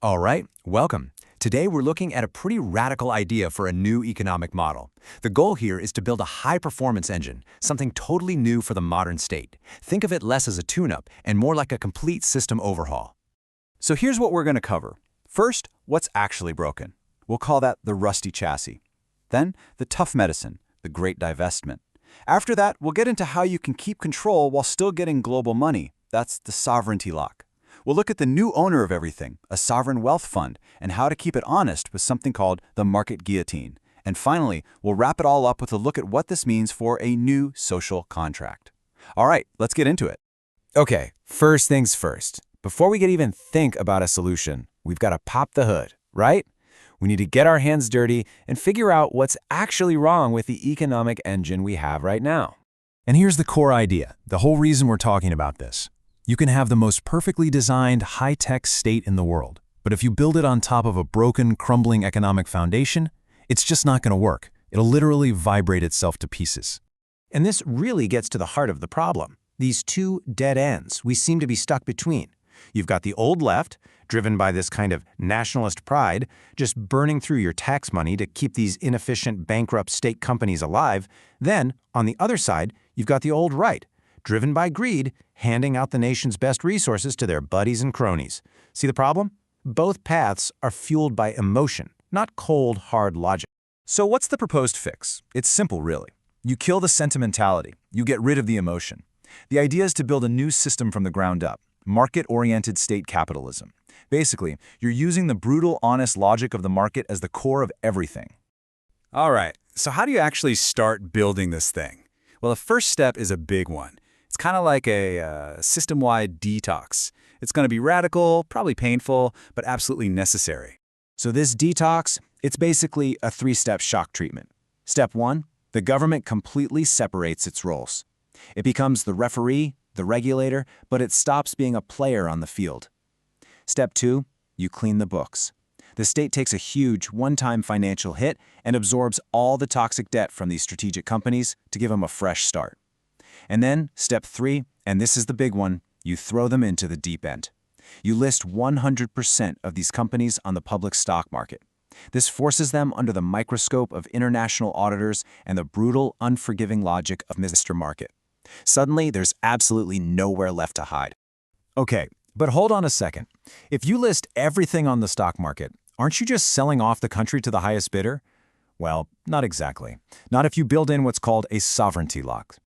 All right, welcome. Today we're looking at a pretty radical idea for a new economic model. The goal here is to build a high-performance engine, something totally new for the modern state. Think of it less as a tune-up and more like a complete system overhaul. So here's what we're going to cover. First, what's actually broken. We'll call that the rusty chassis. Then, the tough medicine, the great divestment. After that, we'll get into how you can keep control while still getting global money. That's the sovereignty lock. We'll look at the new owner of everything, a sovereign wealth fund, and how to keep it honest with something called the market guillotine. And finally, we'll wrap it all up with a look at what this means for a new social contract. All right, let's get into it. Okay, first things first. Before we can even think about a solution, we've got to pop the hood, right? We need to get our hands dirty and figure out what's actually wrong with the economic engine we have right now. And here's the core idea, the whole reason we're talking about this. You can have the most perfectly designed, high-tech state in the world, but if you build it on top of a broken, crumbling economic foundation, it's just not going to work. It'll literally vibrate itself to pieces. And this really gets to the heart of the problem. These two dead ends we seem to be stuck between. You've got the old left, driven by this kind of nationalist pride, just burning through your tax money to keep these inefficient, bankrupt state companies alive. Then, on the other side, you've got the old right, driven by greed, handing out the nation's best resources to their buddies and cronies. See the problem? Both paths are fueled by emotion, not cold, hard logic. So what's the proposed fix? It's simple, really. You kill the sentimentality. You get rid of the emotion. The idea is to build a new system from the ground up, market-oriented state capitalism. Basically, you're using the brutal, honest logic of the market as the core of everything. All right, so how do you actually start building this thing? Well, the first step is a big one. It's kind of like a system-wide detox. It's going to be radical, probably painful, but absolutely necessary. So this detox, it's basically a three-step shock treatment. Step 1, the government completely separates its roles. It becomes the referee, the regulator, but it stops being a player on the field. Step 2, you clean the books. The state takes a huge one-time financial hit and absorbs all the toxic debt from these strategic companies to give them a fresh start. And then, step 3, and this is the big one, you throw them into the deep end. You list 100% of these companies on the public stock market. This forces them under the microscope of international auditors and the brutal, unforgiving logic of Mr. Market. Suddenly, there's absolutely nowhere left to hide. Okay, but hold on a second. If you list everything on the stock market, aren't you just selling off the country to the highest bidder? Well, not exactly. Not if you build in what's called a sovereignty lock.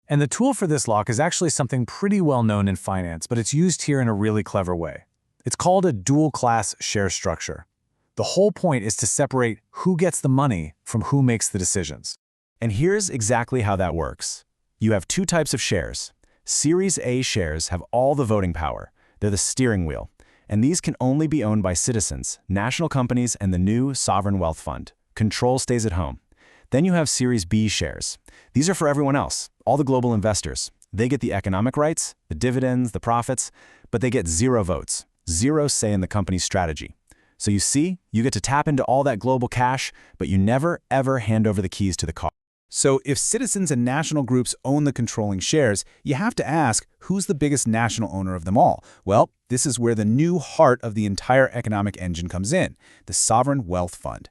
And the tool for this lock is actually something pretty well known in finance, but it's used here in a really clever way. It's called a dual-class share structure. The whole point is to separate who gets the money from who makes the decisions. And here's exactly how that works. You have two types of shares. Series A shares have all the voting power. They're the steering wheel. And these can only be owned by citizens, national companies, and the new sovereign wealth fund. Control stays at home. Then you have Series B shares. These are for everyone else, all the global investors. They get the economic rights, the dividends, the profits, but they get zero votes, zero say in the company's strategy. So you see, you get to tap into all that global cash, but you never, ever hand over the keys to the car. So if citizens and national groups own the controlling shares, you have to ask, who's the biggest national owner of them all? Well, this is where the new heart of the entire economic engine comes in, the sovereign wealth fund.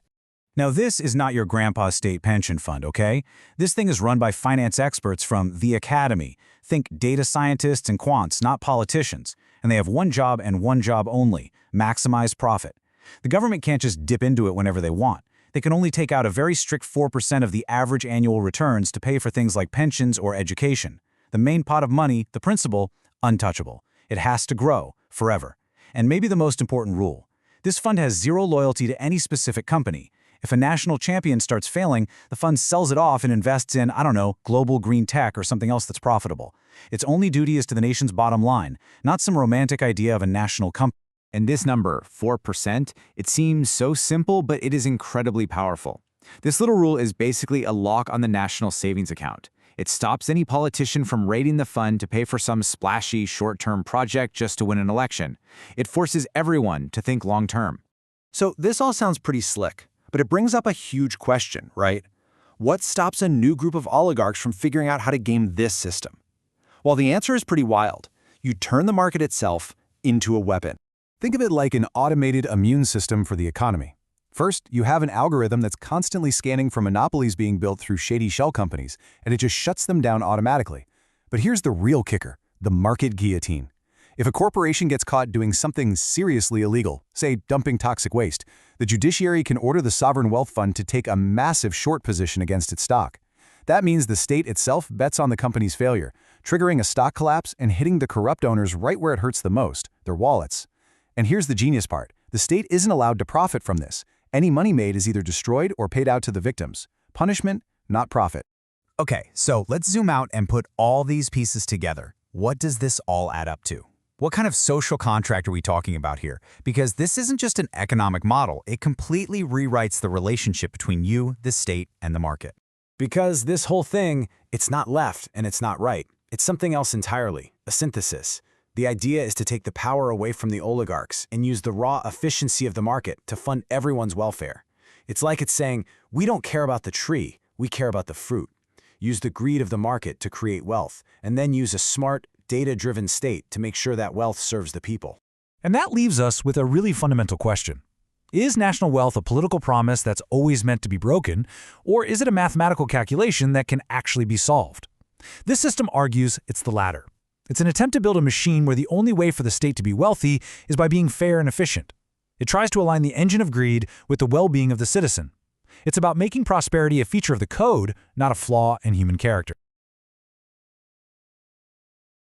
Now, this is not your grandpa's state pension fund, okay? This thing is run by finance experts from the academy. Think data scientists and quants, not politicians. And they have one job and one job only, maximize profit. The government can't just dip into it whenever they want. They can only take out a very strict 4% of the average annual returns to pay for things like pensions or education. The main pot of money, the principal, untouchable. It has to grow, forever. And maybe the most important rule. This fund has zero loyalty to any specific company. If a national champion starts failing, the fund sells it off and invests in, I don't know, global green tech or something else that's profitable. Its only duty is to the nation's bottom line, not some romantic idea of a national company. And this number, 4%, it seems so simple, but it is incredibly powerful. This little rule is basically a lock on the national savings account. It stops any politician from raiding the fund to pay for some splashy short-term project just to win an election. It forces everyone to think long-term. So this all sounds pretty slick, but it brings up a huge question, right? What stops a new group of oligarchs from figuring out how to game this system? Well, the answer is pretty wild. You turn the market itself into a weapon. Think of it like an automated immune system for the economy. First, you have an algorithm that's constantly scanning for monopolies being built through shady shell companies, and it just shuts them down automatically. But here's the real kicker, the market guillotine. If a corporation gets caught doing something seriously illegal, say dumping toxic waste, the judiciary can order the sovereign wealth fund to take a massive short position against its stock. That means the state itself bets on the company's failure, triggering a stock collapse and hitting the corrupt owners right where it hurts the most, their wallets. And here's the genius part. The state isn't allowed to profit from this. Any money made is either destroyed or paid out to the victims. Punishment, not profit. Okay, so let's zoom out and put all these pieces together. What does this all add up to? What kind of social contract are we talking about here? Because this isn't just an economic model, it completely rewrites the relationship between you, the state, and the market. Because this whole thing, it's not left and it's not right. It's something else entirely, a synthesis. The idea is to take the power away from the oligarchs and use the raw efficiency of the market to fund everyone's welfare. It's like it's saying, we don't care about the tree, we care about the fruit. Use the greed of the market to create wealth, and then use a smart, data-driven state to make sure that wealth serves the people. And that leaves us with a really fundamental question. Is national wealth a political promise that's always meant to be broken, or is it a mathematical calculation that can actually be solved? This system argues it's the latter. It's an attempt to build a machine where the only way for the state to be wealthy is by being fair and efficient. It tries to align the engine of greed with the well-being of the citizen. It's about making prosperity a feature of the code, not a flaw in human character.